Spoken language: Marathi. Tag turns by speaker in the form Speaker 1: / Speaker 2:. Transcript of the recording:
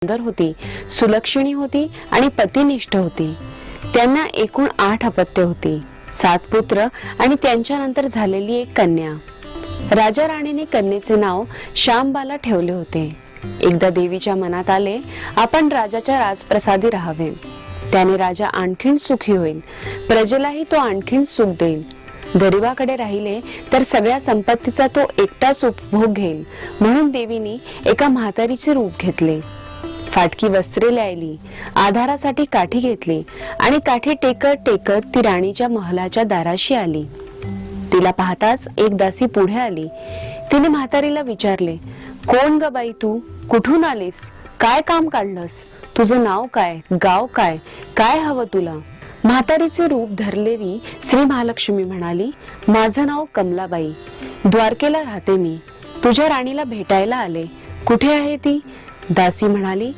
Speaker 1: सुंदर होती, सुलक्षणी होती आणि पतिनिष्ठ होती. त्यांना एकूण 8 अपत्ये होती, 7 पुत्र आणि त्यांच्यानंतर झालेली एक कन्या. राजा राणीने कन्येचे नाव श्यामबाला ठेवले होते. एकदा देवीच्या मनात आले, आपण राजाच्या राजप्रसादी राहावे. त्याने राजा आणखीन सुखी होईल, प्रजेलाही तो आणखीन सुख देईल. गरिबाकडे राहिले तर सगळ्या संपत्तीचा तो एकटाच उपभोग घेईल, म्हणून देवीने एका म्हातारीचे रूप घेतले. फाटकी वस्त्रे ल्यायली, आधारासाठी काठी घेतली आणि काठी टेकत टेकत ती राणीच्या महलाच्या दाराशी आली. तिला पाहताच एक दासी पुढे आली. तिने म्हातारीला विचारले, कोण ग बाई तू? कुठून आलीस? काय काम काढलंस? तुझं नाव काय? गाव काय? काय हवं तुला? म्हातारीचे रूप धरलेली श्री महालक्ष्मी म्हणाली, माझं नाव कमलाबाई, द्वारकेला राहते मी. तुझ्या राणीला भेटायला आले. कुठे आहे ती? दासी म्हणाली,